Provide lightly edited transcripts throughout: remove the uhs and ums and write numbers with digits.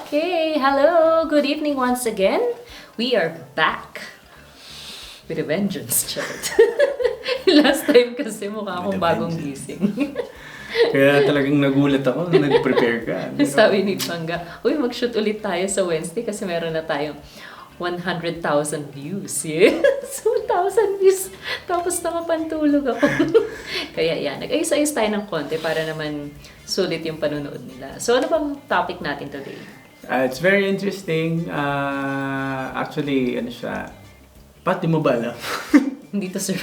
Okay, hello, good evening once again. We are back with a vengeance, chat. Last time kasi mukha akong bagong gising. Kaya talagang nagulat ako nung nag-prepare ka. Sabi ni Pangga, uy, mag-shoot ulit tayo sa Wednesday kasi meron na tayong 100,000 views. Yes, 1,000 views. Tapos nakapantulog ako. Kaya yan, nag-ayos-ayos tayo ng konti para naman sulit yung panunood nila. So ano bang topic natin today? It's very interesting. Actually, ano siya, pati mo ba alam? Hindi to sir.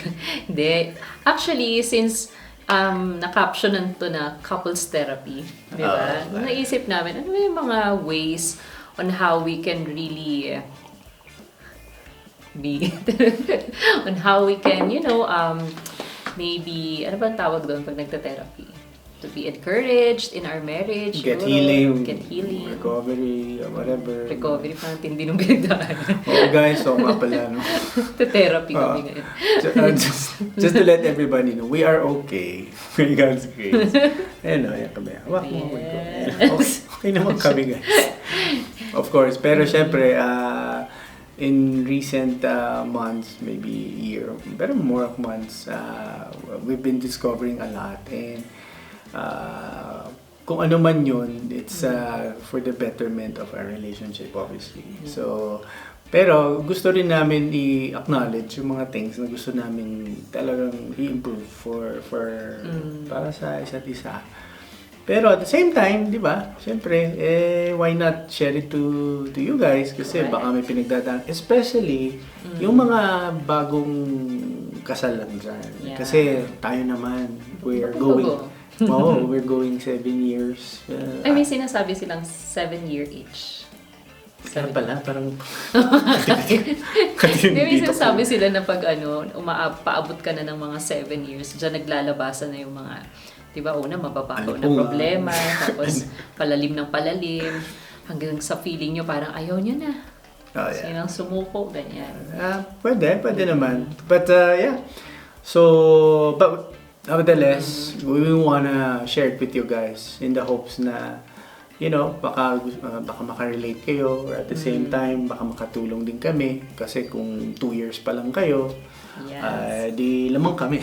Hindi. Actually, since na-captionan to na couples therapy, di ba? Naisip namin, ano yung mga ways on how we can really be, on how we can, maybe, ano bang tawag doon pag nagta-therapy? To be encouraged in our marriage. Get healing. Recovery, whatever. Recovery, parang tindi nung pinagdaanan. Oh guys, so nga pala, no? Therapy kami ngayon. Just to let everybody know, we are okay. By God's grace. Ayan o, yan kami. Wak mo, okay naman kami guys. Of course, pero syempre, in recent months, maybe year, pero more of months, we've been discovering a lot. And kung ano man yun, it's for the betterment of our relationship, obviously. So, pero gusto rin namin i-acknowledge yung mga things na gusto namin talagang i-improve para sa isa't isa. Pero at the same time, di ba, syempre, why not share it to you guys? Kasi baka may pinagdadaan. Especially, yung mga bagong kasal lang dyan. Yeah. Kasi tayo naman, we're going 7 years. May sinasabi silang 7-year age. Kaya pala, parang... May sinasabi sila na pag paabot ka na ng mga 7 years, dyan naglalabasan na yung mga, di ba, una, mababago na problema, tapos palalim ng palalim, hanggang sa feeling nyo parang ayaw nyo na. Sinang sumuko, ganyan. Pwede naman. But, yeah. So, but, nevertheless, we wanna share it with you guys in the hopes na, baka makarelate kayo, or at the same time, baka makatulong din kami. Kasi kung 2 years pa lang kayo, di lamang kami.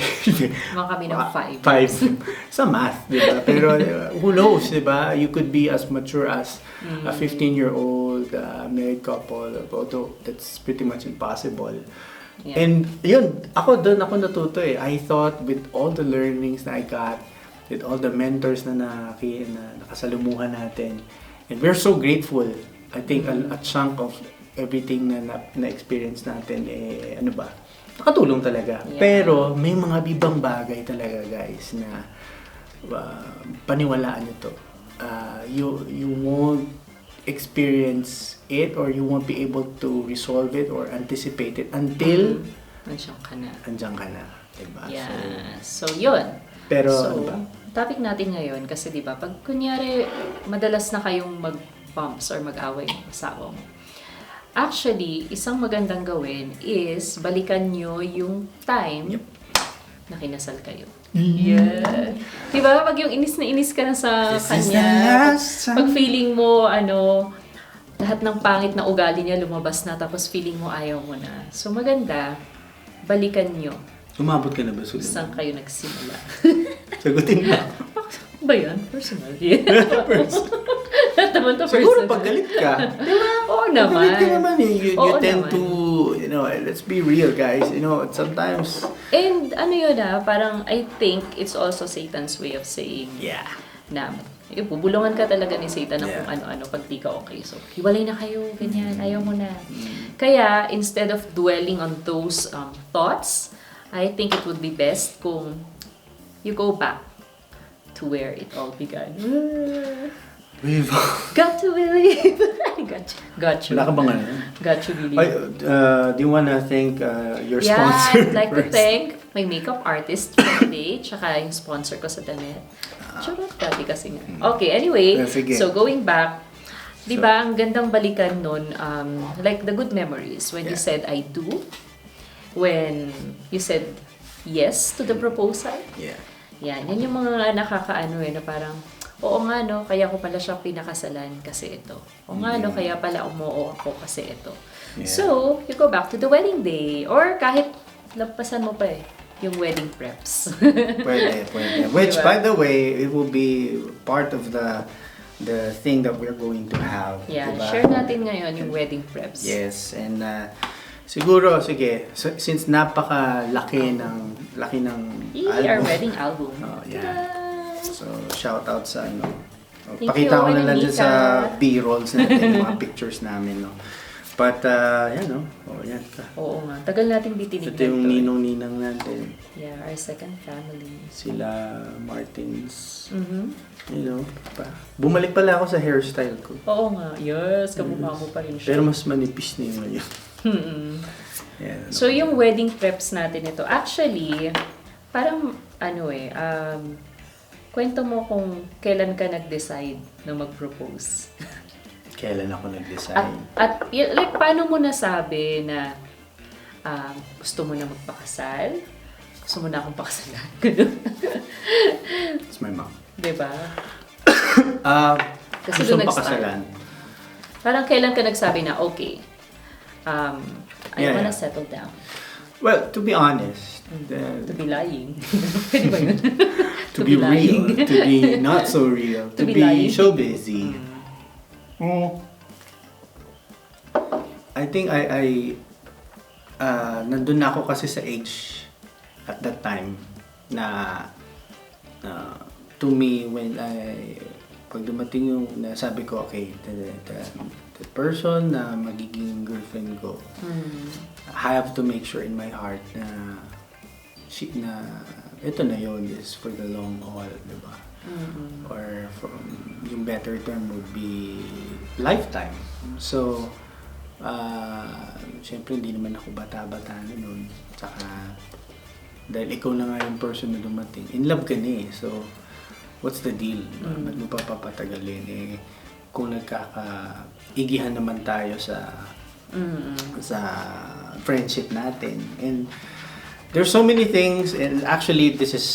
Lamang kami ng 5. 5 sa math, di ba? Pero who knows, di ba? You could be as mature as a 15-year-old married couple, although that's pretty much impossible. Yeah. And yun, ako natuto eh. I thought with all the learnings na I got, with all the mentors na nakasalumuhan natin, and we're so grateful. I think a chunk of everything na experience natin, nakatulong talaga. Yeah. Pero may mga bibang bagay talaga guys na paniwalaan nyo to. You won't experience it or you won't be able to resolve it or anticipate it until andyan ka na. Diba? Yeah. So yun. Pero topic natin ngayon kasi diba, pag kunyari madalas na kayong mag-bumps or mag-away ng asawa mo, actually, isang magandang gawin is balikan nyo yung time na kinasal kayo. Yeah. Diba, pag yung inis na inis ka na sa kanya, pag feeling mo, lahat ng pangit na ugali niya lumabas na, tapos feeling mo ayaw mo na. So, maganda, balikan nyo. Umabot ka na ba, Susan? Saan kayo nagsimula? Sagutin mo. Ba yan? Personal. Yeah. Siguro pag galit ka. Diba? Oo naman. Galit ka naman eh. You tend to, let's be real guys. Sometimes. And parang I think it's also Satan's way of saying na bubulungan ka talaga ni Satan ng kung ano-ano pag di ka okay. So, hiwalay na kayo, ganyan, ayaw mo na. Kaya, instead of dwelling on those thoughts, I think it would be best kung you go back to where it all began. We've got to believe. Got you. Wala ka bang Got you believe. Do you wanna thank your sponsor? I'd like to thank my makeup artist for today, tsaka yung sponsor ko sa damit. Charot, dati kasi nga. Okay, anyway, so going back, di ba, ang gandang balikan nun, like the good memories, when you said I do, when you said yes to the proposal. Yeah. Yan yung mga nakakaano na parang, oo nga no, kaya ko pala siya pinakasalan kasi ito. Oo nga no, kaya pala umuo ako kasi ito. Yeah. So, you go back to the wedding day. Or kahit lampasan mo pa yung wedding preps. Pwede. Which, Diba? by the way, it will be part of the thing that we're going to have. Yeah, diba? share natin ngayon yung wedding preps. Yes, and siguro, sige, since napakalaki ng Our wedding album. Oh, yeah. So, shout out sa Thank pakita you, ko na lang dyan Anika. sa B-rolls natin, yung mga pictures namin, no. But, yan, no. Oh, yan ka. Oo nga, tagal nating ditinignan Ito yung to. ninong-ninang natin. Yeah, our second family. Sila Martins. Mm-hmm. You know, bumalik pala ako sa hairstyle ko. Oo nga, yes, kamukha mo pa rin siya. Pero mas manipis na yung ngayon. Yan, So, yung wedding preps natin ito, actually, parang, kwento mo kung kailan ka nag-decide na mag-propose. Kailan ako nag-decide? Like, paano mo nasabi na gusto mo na magpakasal? Gusto mo na akong pakasalan? It's my mom. Diba? Kasi doon gusto nag-start. pakasalan. Parang kailan ka nagsabi na, okay, I wanna Yeah. settle down. Well, to be honest, To be lying. Pwede ba yun? to be real, to be not so real, To to be be lying. so busy. I think nandun na ako kasi sa age at that time na to me when pag dumating yung nasabi ko, okay, the person na magiging girlfriend ko, I have to make sure in my heart na ito na yun is for the long haul, diba? Or yung better term would be lifetime. So, syempre hindi naman ako bata-bata na nun. Tsaka, dahil ikaw na nga yung person na dumating, in love ka na eh. So, what's the deal? Ba't mo pa papatagalin? Kung nagkakaigihan naman tayo sa friendship natin. And there's so many things, and actually this is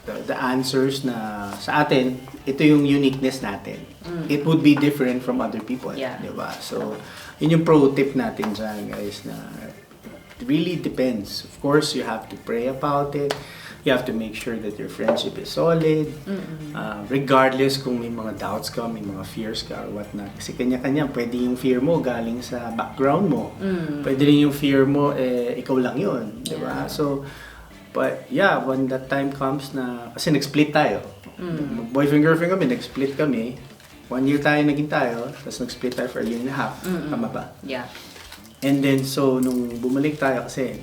the answers na sa atin, ito yung uniqueness natin. It would be different from other people, Yeah. diba? So, yun yung pro tip natin dyan, guys, na it really depends. Of course, you have to pray about it. You have to make sure that your friendship is solid. Regardless kung may mga doubts ka, may mga fears ka, or whatnot. Kasi kanya-kanya, pwede yung fear mo galing sa background mo. Pwede rin yung fear mo, ikaw lang yun. Diba? Yeah. So, but yeah, when that time comes na, kasi nag-split tayo. Boyfriend-girlfriend kami, nag-split kami. 1 year tayo naging tayo, tapos nag-split tayo for 1.5 years. Tama ba? Yeah. And then, so, nung bumalik tayo kasi,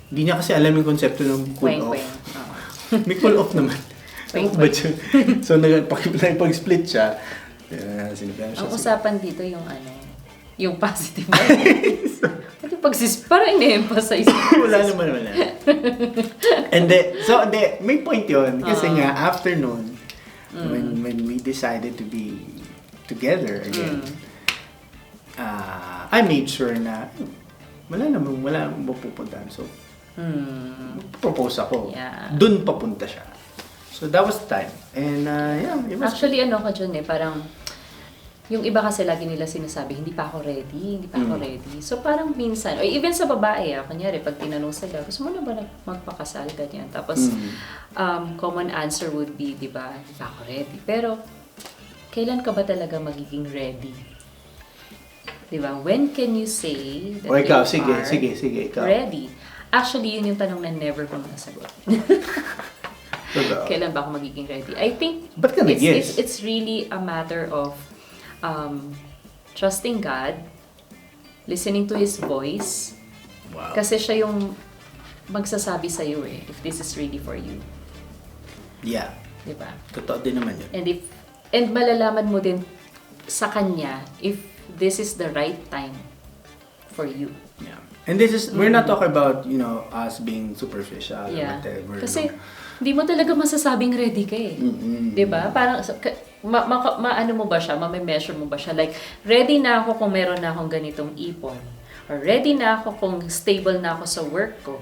hindi niya kasi alam yung konsepto ng cool Kweng, off. kweng. May cool off naman. Kweng, But so, pag-split siya, sinabihan siya. Ang usapan dito yung yung positive vibes. At yung parang in-emphasize. wala. And then, so, may point yun. Kasi nga, after nun, when we decided to be together again, I made sure na wala namang mapupuntahan. So, propose ako. Yeah. Dun papunta siya. So, that was the time. And, yeah, it was... Actually, ka dyan parang, yung iba kasi lagi nila sinasabi, hindi pa ako ready. So, parang minsan, or even sa babae, kunyari, pag tinanong sila, gusto mo na ba magpakasal, ganyan. Tapos, common answer would be, di ba, hindi pa ako ready. Pero, kailan ka ba talaga magiging ready? Di ba? When can you say that O ikaw, you are sige, ikaw. ready? Actually, yun yung tanong na never kong nasagot. Totoo. Kailan ba ako magiging ready? I think Ba't ka nag-yes? it's really a matter of trusting God, listening to His voice. Wow. Kasi siya yung magsasabi sa'yo if this is really for you. Yeah. Diba? Totoo din naman yun. And malalaman mo din sa Kanya if this is the right time for you. Yeah. And this is, we're not talking about, us being superficial or whatever. Kasi, hindi mo talaga masasabing ready ka eh. Diba? Parang, maano mo ba siya? Mame-measure mo ba siya? Like, ready na ako kung meron na akong ganitong ipon. Or ready na ako kung stable na ako sa work ko.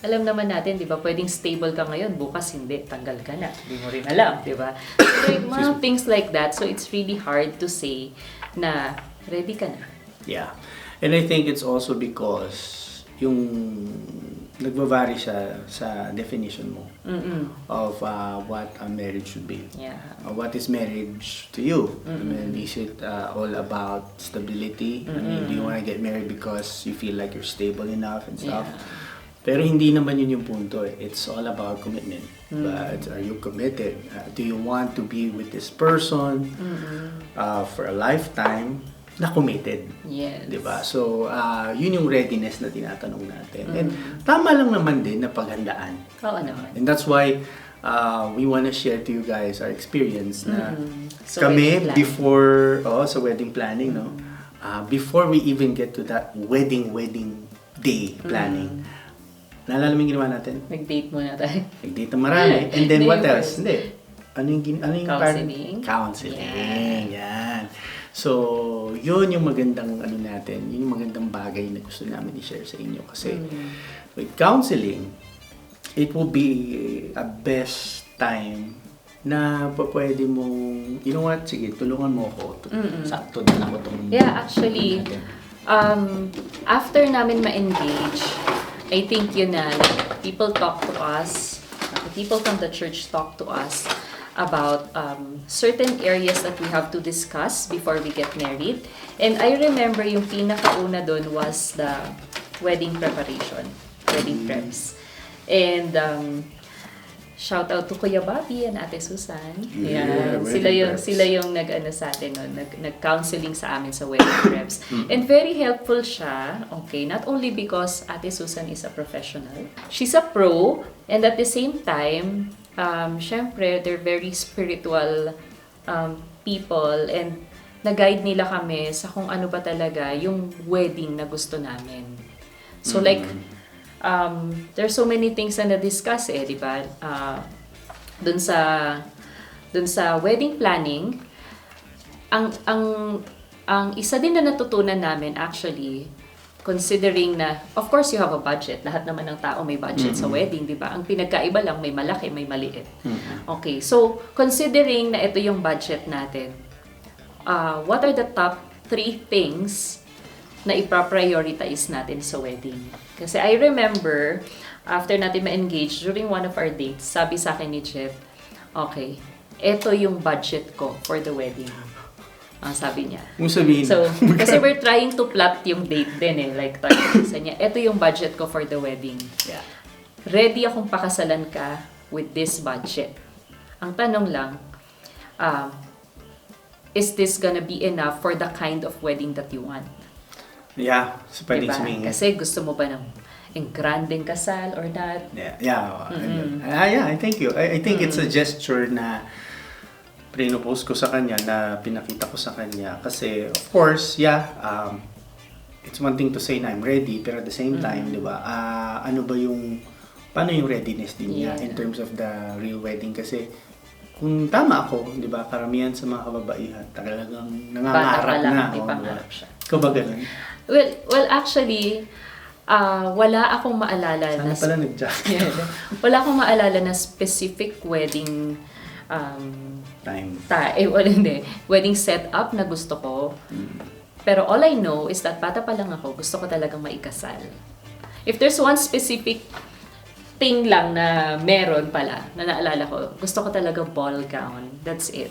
alam naman natin, di ba, pwedeng stable ka ngayon, bukas hindi, tanggal ka na. Hindi mo rin alam, di ba? So, like, mga things like that. So, it's really hard to say na ready ka na. Yeah. And I think it's also because yung nagva-vary siya sa definition mo of what a marriage should be. Yeah. What is marriage to you? I mean, is it all about stability? I mean, do you want to get married because you feel like you're stable enough and stuff? Yeah. Pero hindi naman yun yung punto. It's all about commitment. But are you committed? Do you want to be with this person for a lifetime na committed? Yes. Diba? So, yun yung readiness na tinatanong natin. And tama lang naman din na paghandaan. Oo naman. And that's why we want to share to you guys our experience na So, kami before, sa wedding planning, no? Before we even get to that wedding day planning, naalala mo yung ginawa natin? Nag-date muna tayo. Nag-date na marami. And then what else? First. Hindi. Ano yung Counseling. Counseling. Yan. So, yun yung magandang natin. Yun yung magandang bagay na gusto namin i-share sa inyo. Kasi with counseling, it will be a best time na pwede mong, you know what, sige, tulungan mo ako. Sakto din ako itong... Yeah, actually, after namin ma-engage, I think yun na, like, people talk to us, people from the church talk to us about certain areas that we have to discuss before we get married. And I remember yung pinakauna doon was the wedding preparation, wedding preps. And shout out to Kuya Bobby and Ate Susan. Yeah, Sila yung nag-ano sa atin noon, nag-counseling sa amin sa wedding preps. And very helpful siya, okay, not only because Ate Susan is a professional, she's a pro, and at the same time, syempre, they're very spiritual people, and nag-guide nila kami sa kung ano ba talaga yung wedding na gusto namin. So like, there's so many things na na-discuss di ba? Dun sa wedding planning, ang isa din na natutunan namin actually, considering na, of course, you have a budget. Lahat naman ng tao may budget sa wedding, di ba? Ang pinagkaiba lang, may malaki, may maliit. Okay, so, considering na ito yung budget natin, what are the top 3 things na ipa-prioritize natin sa wedding? Kasi I remember, after natin ma-engage, during one of our dates, sabi sa akin ni Jeff, okay, ito yung budget ko for the wedding. Sabi niya. So, kasi we're trying to plot yung date din like, sa niya, ito yung budget ko for the wedding. Yeah. Ready akong pakasalan ka with this budget. Ang tanong lang, is this gonna be enough for the kind of wedding that you want? Yeah, so pwedeng sabihin. Kasi gusto mo ba ng grandeng kasal or not? Yeah, I thank you. I think it's a gesture na pinopose ko sa kanya, na pinakita ko sa kanya. Kasi, of course, it's one thing to say na I'm ready, pero at the same time, di ba, paano yung readiness din niya in terms of the real wedding? Kasi, kung tama ako, di ba, karamihan sa mga kababaihan, talagang nangangarap na. Ipangarap siya. Ikaw ba ganun? Well, actually, wala akong maalala Sana pala nag-jacket. Wala akong maalala na specific wedding time. Hindi. Wedding setup na gusto ko. Pero all I know is that bata pa lang ako, gusto ko talagang maikasal. If there's one specific thing lang na meron pala, na naalala ko, gusto ko talaga ball gown. That's it.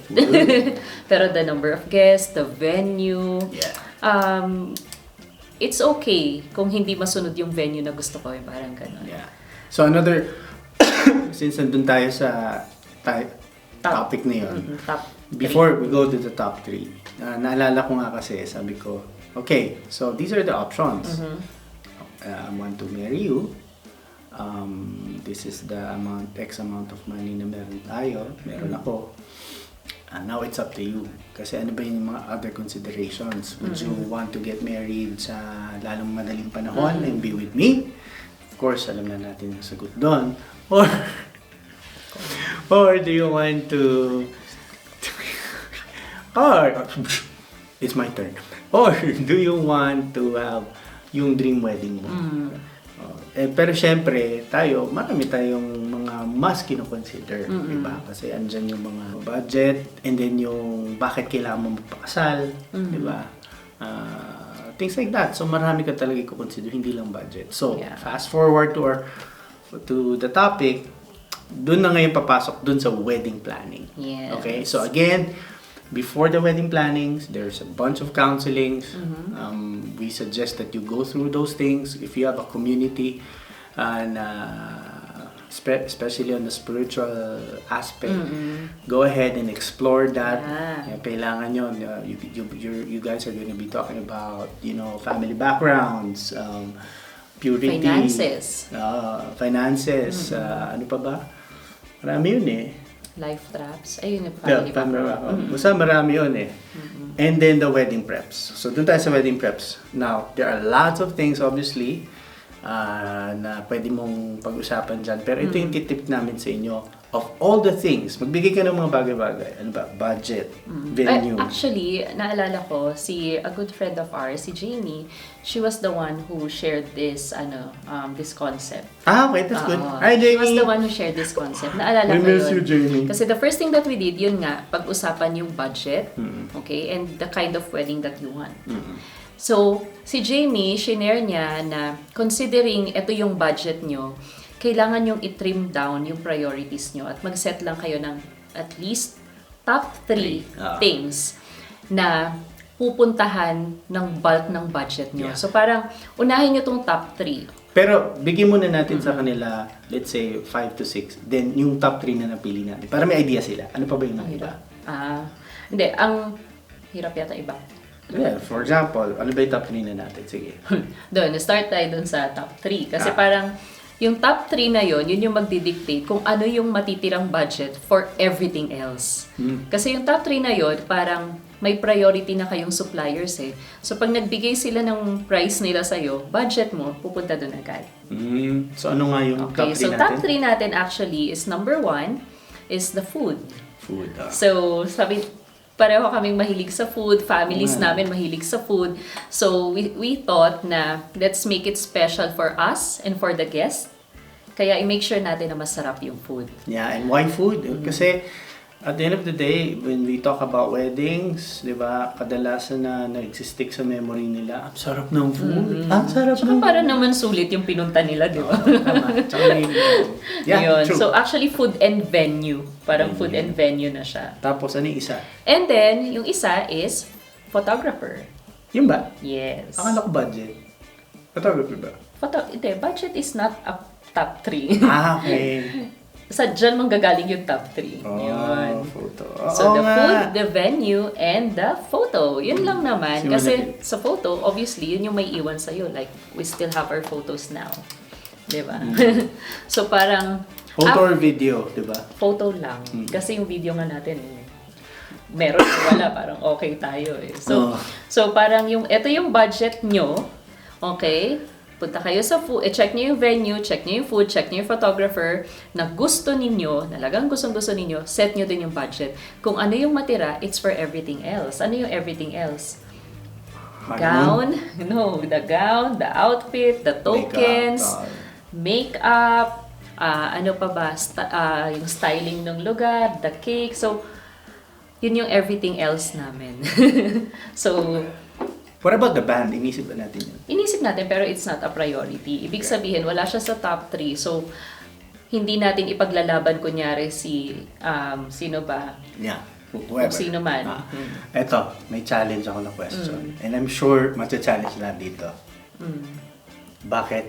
Pero the number of guests, the venue, it's okay kung hindi masunod yung venue na gusto ko. Parang ganun. Yeah. So another, since nandun tayo sa topic na yun, before we go to the top 3, naalala ko nga kasi, sabi ko, okay, so these are the options. I want to marry you. This is the X amount of money na meron ako. Now it's up to you. Kasi ano ba yung mga other considerations? Would you want to get married sa lalong madaling panahon and be with me? Of course, alam na natin yung sagot doon. Or do you want to... Or, it's my turn. Or do you want to have yung dream wedding mo? Pero syempre, marami tayong mga mas kinoconsider, diba? Kasi andyan yung mga budget, and then yung bakit kailangan mo magpakasal, diba? Things like that. So marami ka talaga i-consider, hindi lang budget. So, fast forward to the topic, dun na ngayon papasok dun sa wedding planning. Yes. Okay? So again, before the wedding plannings, there's a bunch of counselings. We suggest that you go through those things. If you have a community, and especially on the spiritual aspect, go ahead and explore that. Kailangan yun. You guys are going to be talking about, family backgrounds, purity, finances, ano pa ba? Marami yun eh. Life traps. Ayun yung family background. Basta marami yun eh. And then the wedding preps. So dun tayo sa wedding preps. Now, there are lots of things obviously na pwede mong pag-usapan dyan. Pero ito yung titip namin sa inyo. Of all the things, magbigay ka ng mga bagay-bagay. Ano ba? Budget, venue. Actually, naalala ko, a good friend of ours, si Jamie, she was the one who shared this this concept. Okay, that's good. Hi, Jamie! She was the one who shared this concept. Naalala ko yun. We miss you, Jamie. Kasi the first thing that we did, yun nga, pag-usapan yung budget, okay, and the kind of wedding that you want. So, si Jamie, shinare niya na considering ito yung budget nyo, kailangan yung i-trim down yung priorities nyo at mag-set lang kayo ng at least top 3 things na pupuntahan ng bulk ng budget nyo. So parang unahin nyo tong top 3. Pero bigyan muna natin sa kanila, let's say 5 to 6, then yung top 3 na napili natin para may idea sila. Ano pa ba yung iba? Hindi, ang hirap yata iba. Yeah, for example, ano ba yung top 3 na natin? Sige. Doon, start tayo doon sa top 3. Kasi parang yung top 3 na yun yung magdidictate kung ano yung matitirang budget for everything else. Kasi yung top 3 na yun, parang may priority na kayong suppliers eh. So pag nagbigay sila ng price nila sa'yo, budget mo, pupunta doon agad. So ano nga yung top 3 natin? So top 3 natin actually is number 1 is the food. So pareho kaming mahilig sa food, families namin mahilig sa food. So we thought na let's make it special for us and for the guests. Kaya i-make sure natin na masarap yung food. Yeah, and why food? Kasi at the end of the day, when we talk about weddings, di ba, kadalasan na nag-stick sa memory nila, ang sarap ng food. Ang sarap ng para naman sulit yung pinunta nila, di ba? Yeah, true. So actually, food and venue. Parang food and venue na siya. Tapos ano yung isa? And then, yung isa is photographer. Yung ba? Yes. Akala ko budget. Photographer ba? Hindi, budget is not a top 3. Okay. Dyan manggagaling yung top 3. Yun. Photo. So, the food, the venue, and the photo. Yun lang naman. Kasi sa photo, obviously, yun yung may iwan sa'yo. Like, we still have our photos now. Diba? So, parang... Photo or video, diba? Photo lang. Kasi yung video nga natin, meron wala. Parang okay tayo eh. So parang ito yung budget nyo. Okay? Punta kayo sa food, check nyo yung venue, check nyo yung food, check nyo yung photographer na gusto ninyo, talagang gustong-gusto ninyo, set nyo din yung budget. Kung ano yung matira, it's for everything else. Ano yung everything else? Gown, the gown, the outfit, the tokens, makeup, ano pa ba, yung styling ng lugar, the cake. So, yun yung everything else namin. So, what about the band? Inisip ba natin yun? Inisip natin pero it's not a priority. Ibig sabihin, wala siya sa top 3. So, hindi natin ipaglalaban kunyari sino ba? Yeah, whoever. Kung sino man. Eto, may challenge ako na question. And I'm sure matcha-challenge na dito. Bakit?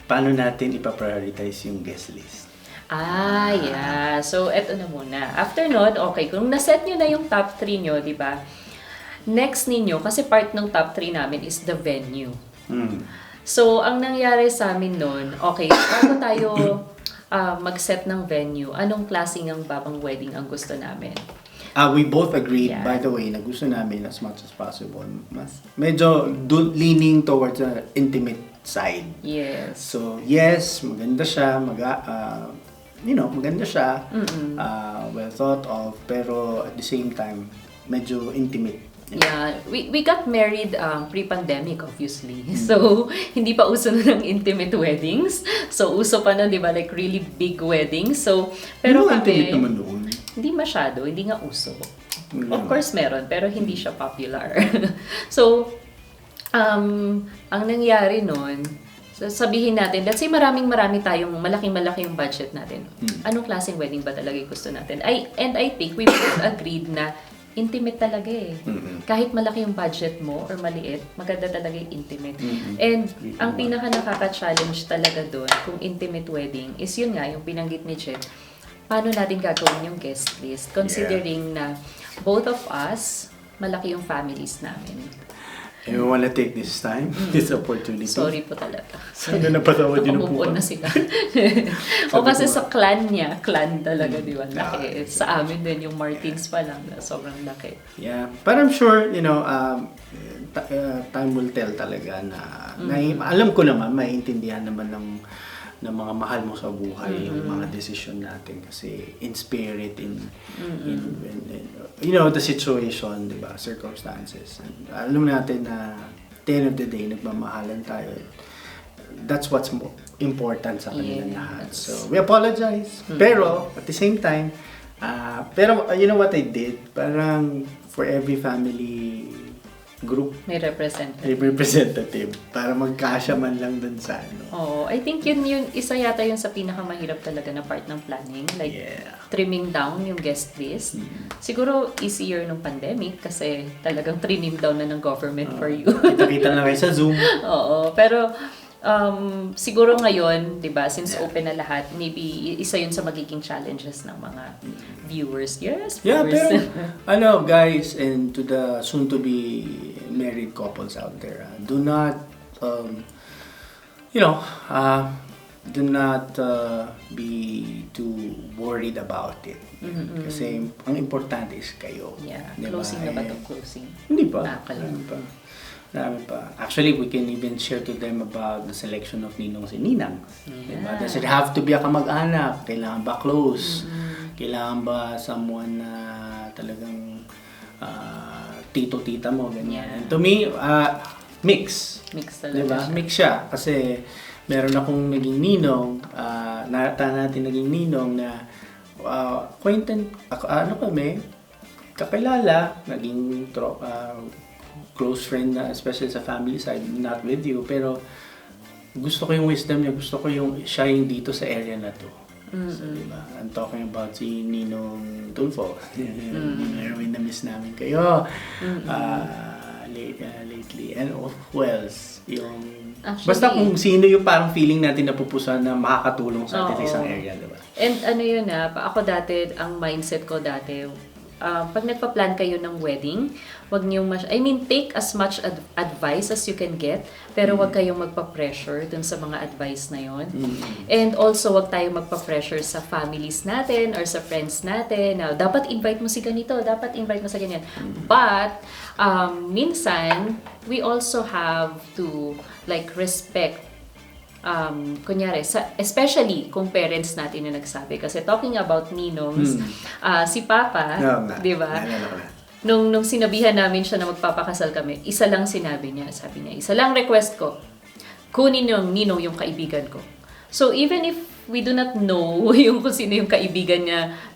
Paano natin ipaprioritize yung guest list? Yeah. So, eto na muna. After nun, okay, kung naset nyo na yung top 3 nyo, di ba? Next ninyo, kasi part ng top 3 namin is the venue. So, ang nangyari sa amin nun, okay, bago tayo mag-set ng venue, anong klaseng ang babang wedding ang gusto namin? We both agreed, by the way, na gusto namin as much as possible. Medyo leaning towards the intimate side. Yes. So, yes, maganda siya, maganda siya, well thought of, pero at the same time, medyo intimate Yeah, we got married pre-pandemic obviously. So, hindi pa uso na ng intimate weddings. So, uso pa na, 'di ba, like really big weddings. So, pero intimate kami naman noon. hindi masyado, hindi nga uso. Wala. Of course meron, pero hindi siya popular. So, ang nangyari noon, sabihin natin, let's say marami malaking-malaki yung budget natin. Anong klaseng wedding ba talaga yung gusto natin? And I think we both agreed na intimate talaga eh. Kahit malaki yung budget mo or maliit, maganda talaga yung intimate. And ang pinaka nakaka-challenge talaga doon kung intimate wedding is yun nga, yung binanggit ni Jet, paano natin gagawin yung guest list considering na both of us, malaki yung families namin. And we wanna take this time, this opportunity. Sorry po talaga. Sana napatawad yun po. Nakamove on na sila. O kasi sa clan talaga, di ba? Laki. Sa amin din, yung Martins pa lang, sobrang laki. Yeah, but I'm sure, time will tell talaga na alam ko naman, maiintindihan naman ng mga mahal mo sa buhay yung mga decision natin kasi in spirit, in the situation, di ba, circumstances. And alam natin na at the end of the day, nagmamahalan tayo. That's what's important sa kanila lahat. So, we apologize. Pero, at the same time, you know what I did? Parang for every family group, may representative para magkasya man lang dun sa ano. Oo, I think yun isa yata yun sa pinakamahirap talaga na part ng planning, like trimming down yung guest list. Siguro easier nung pandemic kasi talagang trimming down na ng government for you. Kita-kita na kayo sa Zoom. Oo, pero siguro ngayon, 'di ba, since open na lahat, maybe isa 'yun sa magiging challenges ng mga viewers. Yes, yeah, viewers. pero guys, and to the soon to be married couples out there, do not do not be too worried about it. Kasi ang importante is kayo. Yeah, diba? Closing na ba 'tong closing? Hindi pa. Marami pa. Actually, we can even share to them about the selection of ninongs and ninangs. Yeah. Diba? Does it have to be a kamag-anak? Kailangan ba close? Kailangan ba someone na talagang tito-tita mo? Ganyan. Yeah. And to me, mix. Mix talaga Diba? siya. Mix siya. Kasi meron akong naging ninong, natin naging ninong na kami, kakilala, naging close friend na, especially sa family side, not with you, pero gusto ko yung wisdom niya, gusto ko yung siya yung dito sa area na to. So, diba? I'm talking about si Ninong Tulfo. Erwin, na-miss namin kayo lately. And who else? Actually, basta kung sino yung parang feeling natin napupusan na makakatulong sa atin sa isang area, diba? And yun ako dati, ang mindset ko dati, pag nagpa-plan kayo ng wedding, wag niyo take as much advice as you can get, pero wag kayong magpa-pressure dun sa mga advice na yon. And also, wag tayong magpa-pressure sa families natin or sa friends natin. Now, dapat invite mo si ganito, dapat invite mo sa ganyan. But, minsan, we also have to respect kunyari, especially kung parents natin yung nagsabi. Kasi talking about ninongs, si Papa, di ba? Nung sinabihan namin siya na magpapakasal kami, isa lang sinabi niya. Sabi niya, isa lang request ko, kunin yung ninong yung kaibigan ko. So even if we do not know kung sino yung kaibigan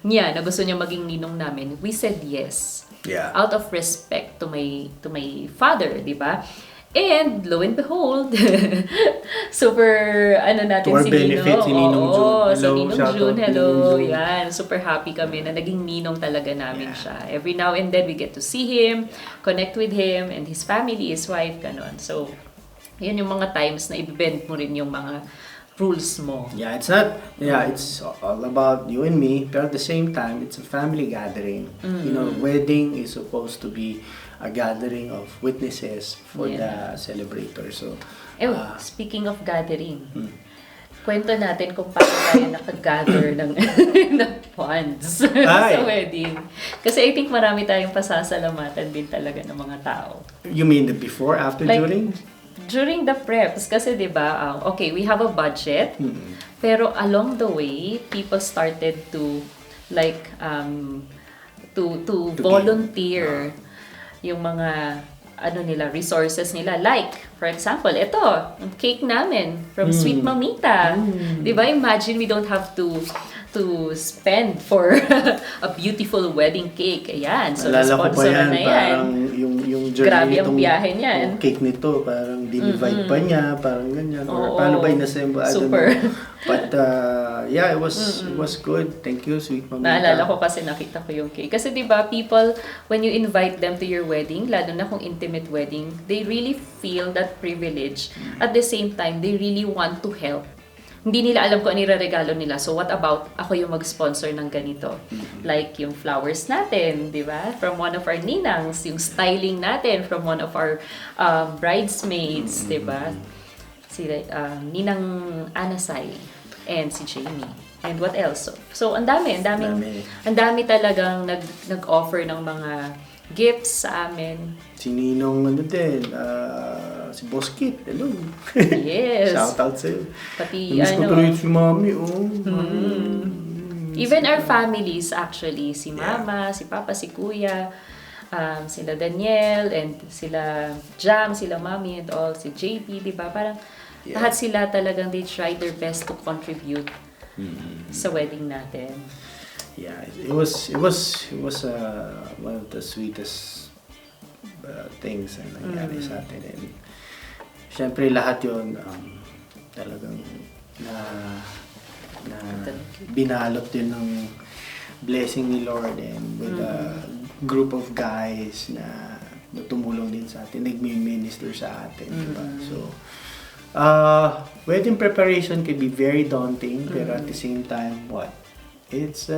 niya na gusto niya maging ninong namin, we said yes. Yeah. Out of respect to my father, di ba? And lo and behold, super natin to our si benefit, si Ninong June. Si Ninong June, hello. Ninong June. Yan, super happy kami na naging ninong talaga namin siya. Every now and then we get to see him, connect with him and his family, his wife, ganon. So, yun yung mga times na i-bend mo rin yung mga rules mo. Yeah, it's all about you and me, but at the same time, it's a family gathering. Wedding is supposed to be a gathering of witnesses for the celebrator. So, speaking of gathering, kwento natin kung paano tayo nakagather ng funds sa wedding. Kasi I think marami tayong pasasalamatan din talaga ng mga tao. You mean the before, after, during? During the preps, kasi 'di ba, okay, we have a budget, pero along the way, people started to to volunteer yung mga resources nila. Like, for example, ito, ang cake namin from Sweet Mamita. Di ba? Imagine we don't have to spend for a beautiful wedding cake. Ayan. So, Alala ko pa sponsor yan, na yan. parang yung journey Grabe ang nitong biyahe niyan. cake nito, parang dinivide pa niya, parang ganyan. Or Oo. paano ba inassemble? I don't Super. know. But yeah, it was good. Thank you, Sweet Mamita. Naalala ko kasi nakita ko yung cake. Kasi 'di ba, people, when you invite them to your wedding, lalo na kung intimate wedding, they really feel that privilege. At the same time, they really want to help. Hindi nila alam kung ano regalo nila. So what about ako yung mag-sponsor ng ganito? Like yung flowers natin, 'di ba? From one of our ninangs, yung styling natin from one of our bridesmaids, 'di ba? Si Ninang Anasay and si Jamie. And what else? So ang dami talagang nag-offer ng mga gifts sa amin. Si Ninong din, si Boss Kit, hello. Yes. Shout out sa'yo. Pati Namiss ko tuloy si Mami, Even our families actually, si Mama, si Papa, si Kuya, sila Daniel, and sila Jam, sila Mami, and all, si JP, di ba? Parang lahat sila talagang they try their best to contribute sa wedding natin. Yeah, it was one of the sweetest things na nangyari sa atin. And syempre lahat yun talagang na binalot din ng blessing ni Lord, and with a group of guys na tumulong din sa atin, nagmi-minister sa atin, diba? So wedding preparation can be very daunting, pero at the same time, it's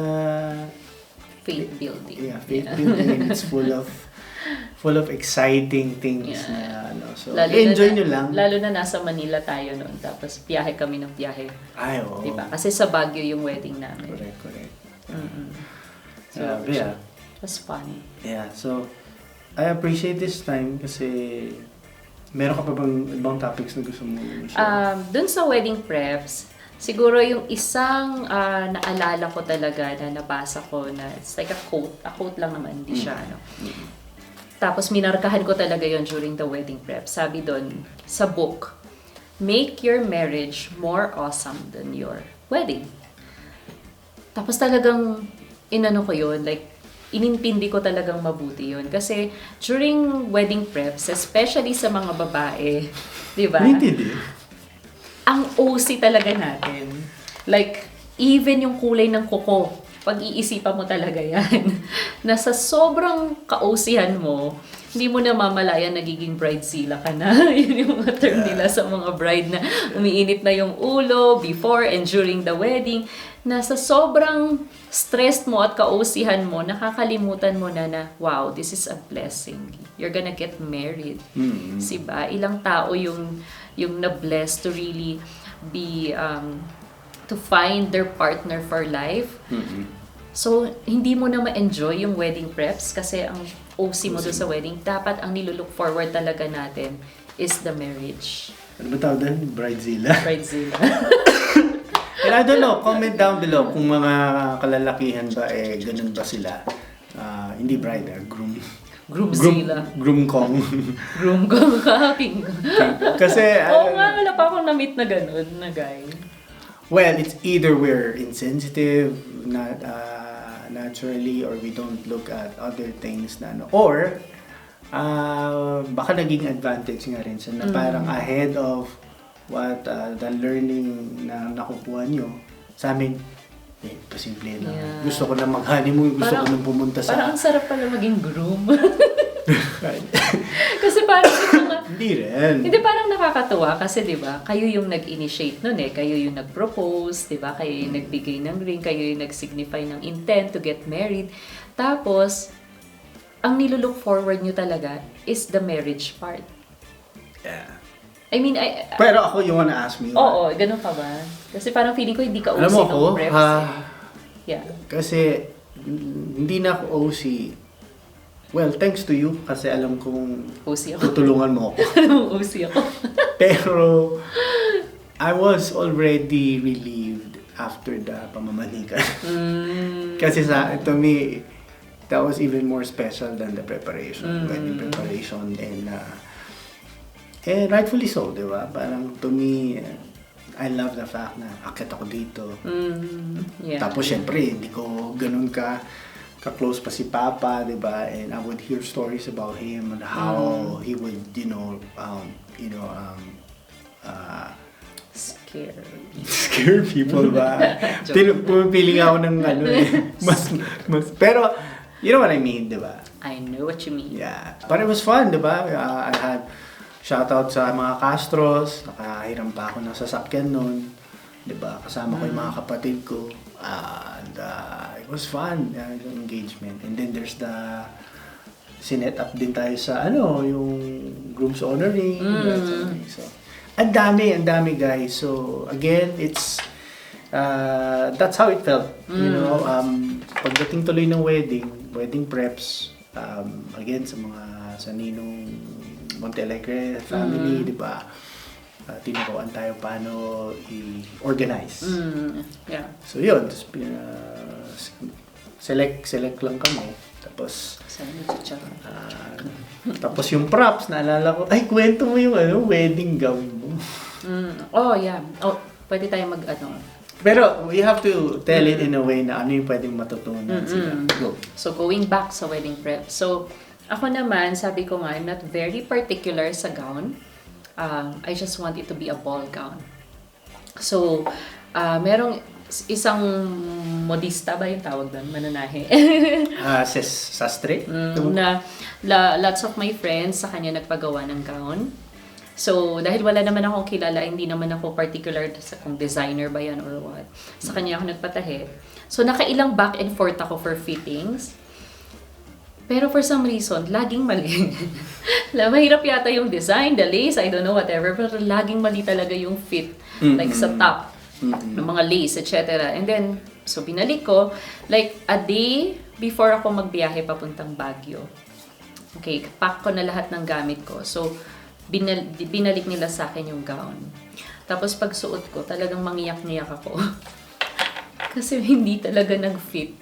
Faith building. Yeah, faith building, and it's full of exciting things na so enjoy nyo lang. Lalo na nasa Manila tayo noon, tapos biyahe kami ng biyahe. Ay, oo. Diba? Kasi sa Baguio yung wedding namin. Correct. So, Yeah. it was fun. Yeah, so I appreciate this time kasi meron ka pa bang ibang topics na gusto mo i-share? Dun sa wedding preps, siguro yung isang naalala ko talaga na nabasa ko na it's like a quote lang naman, hindi siya Tapos minarkahan ko talaga yon during the wedding prep. Sabi doon sa book, make your marriage more awesome than your wedding. Tapos talagang inano ko yun, like inintindi ko talagang mabuti yun. Kasi during wedding preps, especially sa mga babae, di ba? Inintindi? Ang OC talaga natin. Like, even yung kulay ng kuko, pag-iisipan mo talaga yan. Nasa sobrang ka-OC-han mo, hindi mo na mamalayan nagiging bridezilla ka na. Yun yung mga term nila sa mga bride na umiinit na yung ulo before and during the wedding. Nasa sobrang stressed mo at ka-OC-han mo, nakakalimutan mo na wow, this is a blessing. You're gonna get married. Diba? Ilang tao yung na-bless to really be to find their partner for life. So, hindi mo na ma-enjoy yung wedding preps kasi ang OC mo doon sa wedding. Dapat ang nilulook forward talaga natin is the marriage. Ano ba tawag doon? Bridezilla? Bridezilla. And I don't know, comment down below kung mga kalalakihan ba, ganun ba sila? Hindi bride, groom. Groomzilla. Groom-kong. Groom-kong kaking. Kasi, Oo nga, wala pa akong na-meet na ganun na guy. well, it's either we're insensitive, not naturally, or we don't look at other things na or baka naging advantage nga rin sa na parang ahead of what the learning na nakukuha nyo sa amin. Pasimple na. Yeah. Gusto ko na mag-honeymoon, gusto ko na pumunta sa... Parang ang sarap pala maging groom. Kasi parang Hindi rin. Hindi, parang nakakatuwa kasi 'di ba? Kayo yung nag-initiate noon kayo yung nag-propose, 'di ba? Kayo yung nagbigay ng ring, kayo yung nag-signify ng intent to get married. Tapos ang nilulook forward nyo talaga is the marriage part. Yeah. I mean, Pero ako, you wanna ask me? Oo, ganun ka ba? Kasi parang feeling ko hindi ka OC Alam mo ako, ng preps. Yeah. Kasi hindi na ako OC. Well, thanks to you kasi alam kong OC ako. tutulungan mo ako. Alam mo, OC ako. Pero I was already relieved after the pamamanikan. Kasi to me, that was even more special than the preparation, wedding preparation, and rightfully so, di ba? Parang to me, I love the fact na akit ako dito. Yeah. Tapos syempre, hindi ko ganun ka-close pa si Papa, di ba? And I would hear stories about him and how he would, scare people ba? Pumipili ako ng mas, pero, you know what I mean, di ba? I know what you mean. Yeah. But it was fun, di ba? I had shoutout sa mga Castros, nakahiram pa ako ng sasakyan nun, di ba? Kasama ko yung mga kapatid ko. And it was fun, yung engagement. And then there's the sinet up din tayo sa yung groom's honoring. So, ang dami guys. So again, it's that's how it felt. You know, pagdating tuloy ng wedding preps, again sa ninong Montealegre family, di ba? Tinuruan tayo paano i-organize. Yeah. So yun, select lang kami. Tapos tapos yung props, naalala ko, ay, kwento mo yung wedding gown mo. Oh, yeah. Oh, pwede tayo Pero we have to tell it in a way na ano yung pwedeng matutunan sila. Go. So, going back sa wedding prep. So, ako naman, sabi ko nga, I'm not very particular sa gown. I just want it to be a ball gown. So, merong isang modista ba yung tawag doon? Mananahe. Sastre? Lots of my friends sa kanya nagpagawa ng gown. So, dahil wala naman akong kilala, hindi naman ako particular sa kung designer ba yan or what. Sa kanya ako nagpatahe. So, nakailang back and forth ako for fittings. Pero for some reason, laging mali. Mahirap yata yung design, the lace, I don't know, whatever. Pero laging mali talaga yung fit. Like sa top, ng mga lace, etc. And then, so binalik ko, like a day before ako magbiyahe papuntang Baguio. Okay, pack ko na lahat ng gamit ko. So, binalik nila sa akin yung gown. Tapos pag suot ko, talagang mangiyak-niyak ako. Kasi hindi talaga nag-fit.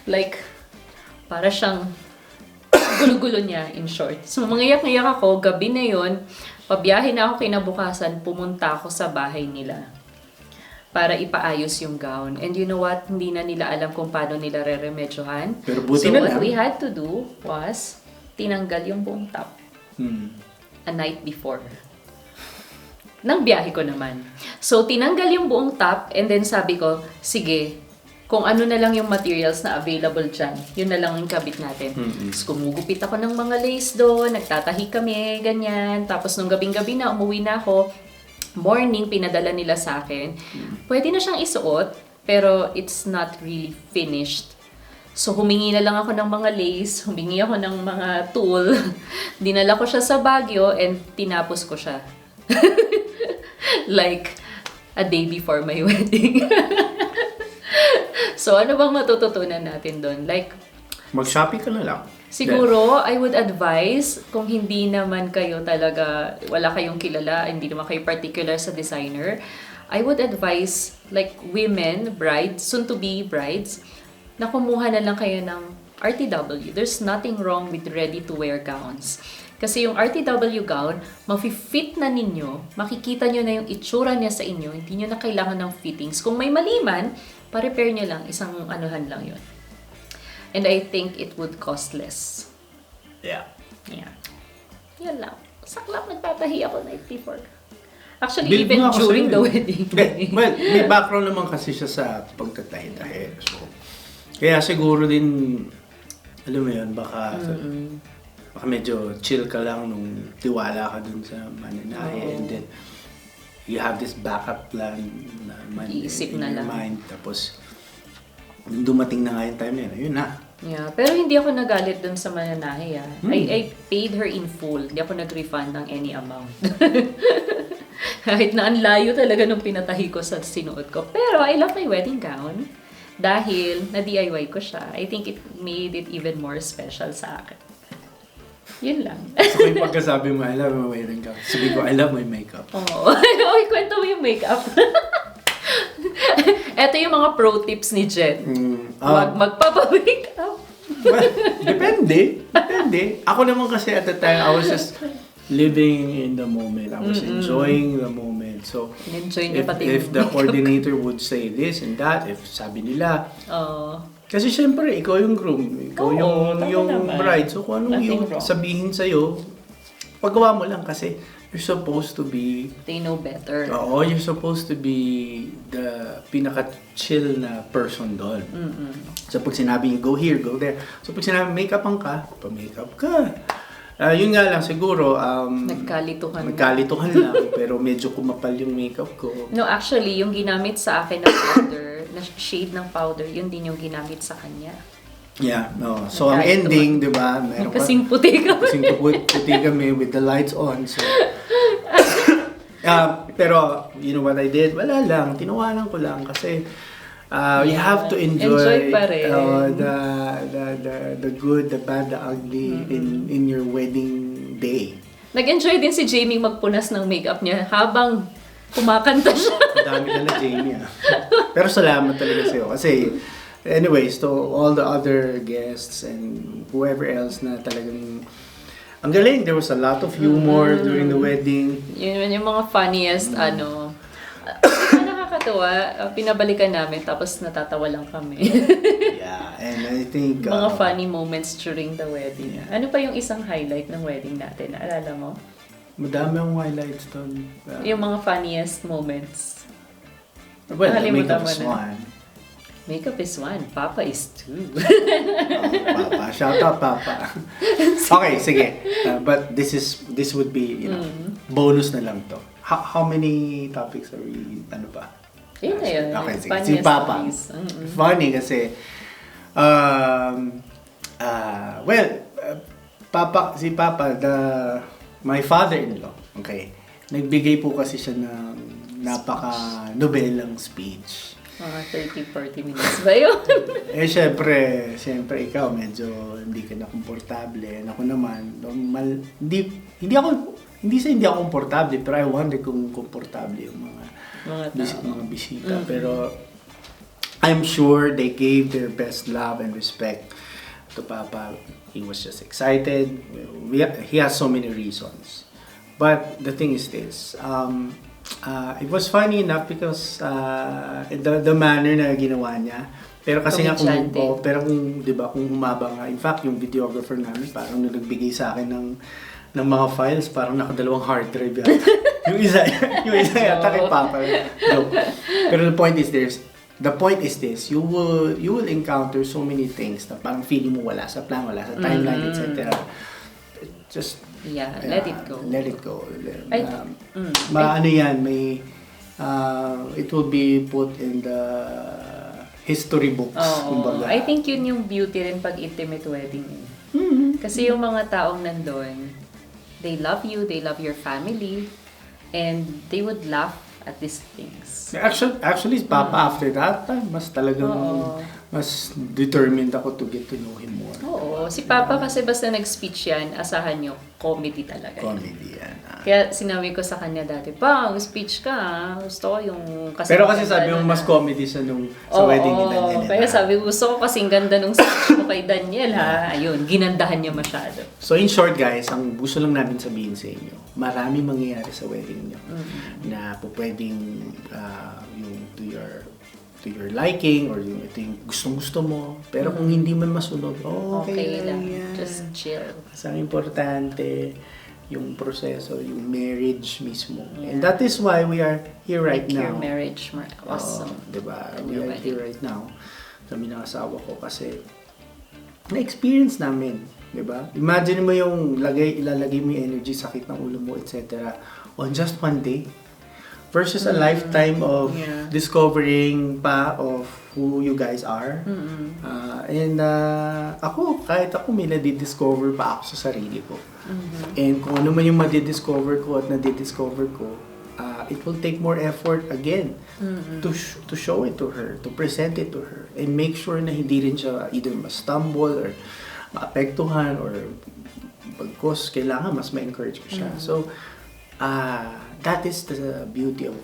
Like, para siyang gulo-gulo niya, in short. So, mangiyak-niyak ako, gabi na yon, pabiyahe na ako kinabukasan, pumunta ako sa bahay nila para ipaayos yung gown. And you know what? Hindi na nila alam kung paano nila re-remedyohan. Pero buti na lang. So, what we had to do was, tinanggal yung buong top. A night before. Nang biyahe ko naman. So, tinanggal yung buong top and then sabi ko, sige, kung ano na lang yung materials na available dyan, yun na lang yung kabit natin. So, kumugupit ako ng mga lace doon, nagtatahi kami, ganyan. Tapos, nung gabing-gabi na, umuwi na ako. Morning, pinadala nila sa akin. Pwede na siyang isuot, pero it's not really finished. So, humingi na lang ako ng mga lace, humingi ako ng mga tool. Dinala ko siya sa Baguio and tinapos ko siya. Like, a day before my wedding. So, ano bang matututunan natin doon? Like, mag-shopping ka na lang. Siguro, I would advise, kung hindi naman kayo talaga, wala kayong kilala, hindi naman kayo particular sa designer, I would advise, like, women, brides, soon-to-be brides, na kumuha na lang kayo ng RTW. There's nothing wrong with ready-to-wear gowns. Kasi yung RTW gown, mafi-fit na ninyo, makikita nyo na yung itsura niya sa inyo, hindi nyo na kailangan ng fittings. Kung may mali man, pa-repair nyo lang, isang anuhan lang yun. And I think it would cost less. Yeah. Yeah. Yan lang. Saklap, nagtatahi ako night before. Actually, Build even mo ako during sa'yo. the wedding. Well, may background naman kasi siya sa pagtatahi-tahi. So, kaya siguro din, alam mo yun, baka medyo chill ka lang nung tiwala ka dun sa mananahe. And then, you have this backup plan na Iisip in na your lang. mind. Tapos, dumating na nga yung time na yun na. Yeah, pero hindi ako nagalit dun sa mananahe. I paid her in full. Hindi ako nag-refund ng any amount. Kahit na ang layo talaga nung pinatahi ko sa sinuot ko. Pero I love my wedding gown. Dahil na-DIY ko siya. I think it made it even more special sa akin. Yun lang. So, yung pagkasabi mo, I love my wedding gown. Sabi ko, I love my makeup. Oo. Oy, kwento mo yung makeup. Ito yung mga pro tips ni Jen. Huwag magpapa-makeup. Well, depende. Ako naman kasi at the time, I was just living in the moment. I was enjoying the moment. So, enjoy niya pati if the coordinator would say this and that, if sabi nila, kasi syempre, ikaw yung groom, ikaw yung bride. So, kung anong yung sabihin sa'yo, paggawa mo lang kasi you're supposed to be... They know better. Oo, you're supposed to be the pinaka-chill na person doon. So, pag sinabi niyo, go here, go there. So, pag sinabi, make-upan ka, pa-makeup ka. Yun nga lang, siguro, nagkalituhan lang, pero medyo kumapal yung makeup ko. No, actually, yung ginamit sa akin na powder, na shade ng powder, yun din yung ginamit sa kanya. Yeah, no. So, ang ending, di ba, meron ka. Kasing puti kami. Kasing puti kami with the lights on. So, pero, you know what I did? Wala lang, tinawanan ko lang kasi you have to enjoy pa rin. the good, the bad, the ugly in your wedding day. Nag-enjoy din si Jamie magpunas ng makeup niya habang kumakanta siya. Dami na Jamie. Pero salamat talaga sa'yo kasi anyways, to all the other guests and whoever else na talagang ang galing, there was a lot of humor during the wedding. Yun yung mga funniest nakakatuwa, pinabalikan namin tapos natatawa lang kami. Yeah, and I think mga funny moments during the wedding. Yeah. Ano pa yung isang highlight ng wedding natin? Naalala mo? Madami ang highlights doon. Yung mga funniest moments. Well, the makeup is one. Makeup is one. Papa is two. Papa. Shout out, Papa. Okay, sige. But this would be, bonus na lang to. How many topics are we, ano pa? Yun na yun. Okay, sige. Si Papa. Funny kasi, si Papa, my father-in-law, okay, nagbigay po kasi siya ng napaka-nobelang speech. Mga 30-40 minutes ba yun? Syempre ikaw medyo hindi ka na komportable. Ako naman, hindi ako komportable, pero I wonder kung komportable yung mga bisita. Pero I'm sure they gave their best love and respect to Papa. He was just excited. He has so many reasons. But the thing is this, it was funny enough because the manner na ginawa niya. Pero kasi nga kung 'di ba, kung humaba nga. In fact, yung videographer namin parang nagbigay sa akin ng mga files, parang nakadalawang hard drive yan. yung isa yata kay Papa. No. Pero the point is this, you will encounter so many things na parang feeling mo wala sa plan, wala sa timeline, etc. Just let it go. Let it go. It will be put in the history books. I think yun yung beauty rin pag intimate wedding. Kasi yung mga taong nandun, they love you, they love your family, and they would laugh at these things. Actually, Papa, after that, mas talagang mas determined ako to get to know him more. Oo. Si Papa kasi basta nag-speech yan, asahan nyo, comedy talaga. Comedy yan. Kaya sinabi ko sa kanya dati, pa, mag-speech ka, gusto ko yung... Pero kasi sabi mo, mas comedy siya sa wedding ni Daniel. Kaya sabi ko, gusto ko kasing ganda nung speech mo kay Daniel, ha? Ayun, ginandahan niya masyado. So in short guys, ang gusto lang namin sabihin sa inyo, marami mangyayari sa wedding niyo na pwedeng yung to your liking or yung ito yung gustong-gusto mo. Pero kung hindi man masunod, okay lang yan. Just chill. Kasi ang importante, yung proseso, yung marriage mismo. Yeah. And that is why we are here right now. Your marriage, awesome. Diba? We are here right now. Kami ng asawa ko kasi na-experience namin. Diba? Imagine mo yung ilalagay mo yung energy, sakit ng ulo mo, etc. on just one day. Versus a lifetime of discovering pa of who you guys are. And kahit ako may nadidiscover pa ako sa sarili ko. And kung ano man yung madidiscover ko at nadidiscover ko, it will take more effort again to show it to her, to present it to her, and make sure na hindi rin siya either ma-stumble or maapektuhan or pagkos kailangan mas ma-encourage ko siya. So, that is the beauty of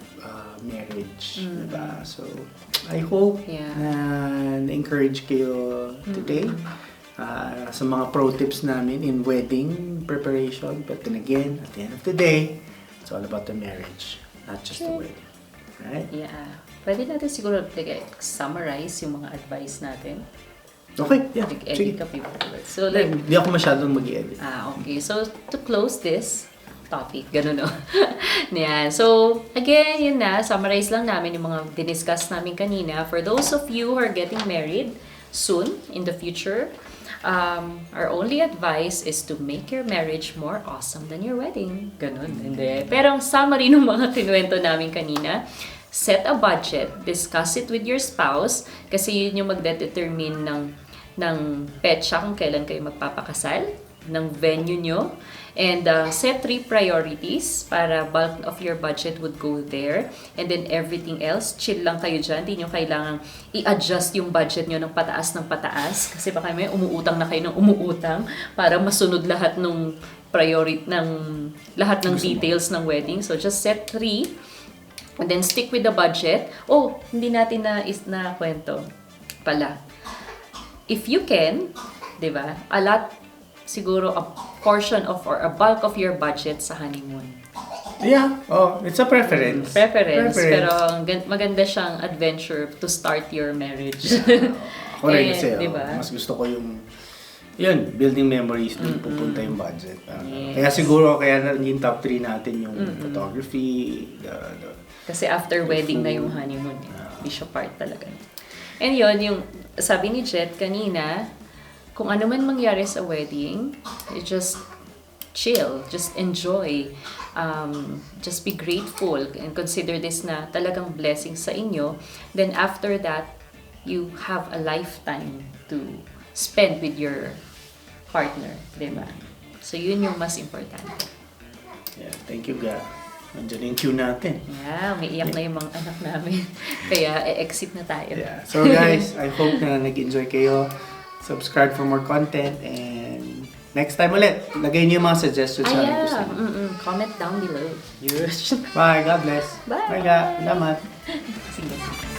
marriage. Diba? So, I hope na encourage kayo today. sa mga pro tips namin in wedding preparation. But then again, at the end of the day, it's all about the marriage, not just the wedding. Right? Yeah. Pwede natin siguro summarize yung mga advice natin. Okay, yeah. Edit ka people. So Hindi ako masyadong mag-edit. okay. So to close this topic, ganun no. Yan. So again, yun na, summarize lang namin yung mga diniscuss namin kanina. For those of you who are getting married soon in the future, our only advice is to make your marriage more awesome than your wedding. Ganun, hindi. Pero ang summary ng mga kinuwento namin kanina, set a budget, discuss it with your spouse, kasi yun yung magdedetermine ng petsa kung kailan kayo magpapakasal, ng venue nyo, and set 3 priorities para bulk of your budget would go there, and then everything else, chill lang kayo dyan, hindi nyo kailangang i-adjust yung budget nyo ng pataas, kasi baka may umuutang na kayo ng umuutang para masunod lahat ng lahat ng details ng wedding. So just set 3 and then stick with the budget. Hindi natin na kwento pala. If you can, 'di ba? Siguro a portion of or a bulk of your budget sa honeymoon. Yeah, it's a preference. Pero maganda siyang adventure to start your marriage. Ako rin kasi, diba? Mas gusto ko yung building memories doon pupunta yung budget. Kaya siguro, yung top 3 natin yung photography, kasi after wedding na yung honeymoon. Hindi siya part talaga. And yun, yung sabi ni Jet kanina, kung ano man mangyari sa wedding, you just chill, just enjoy, just be grateful and consider this na talagang blessing sa inyo. Then after that, you have a lifetime to spend with your partner, diba? So yun yung mas importante. Yeah, thank you, God. Nandiyan yung queue natin. Yeah, may iyak na yung mga anak namin. Kaya exit na tayo. Yeah. So guys, I hope na nag-enjoy kayo. Subscribe for more content, and next time ulit, lagay niyo yung mga suggestions sa amin gusto niyo. Comment down below. Bye, God bless. Bye. Bye, God. Salamat. Sige.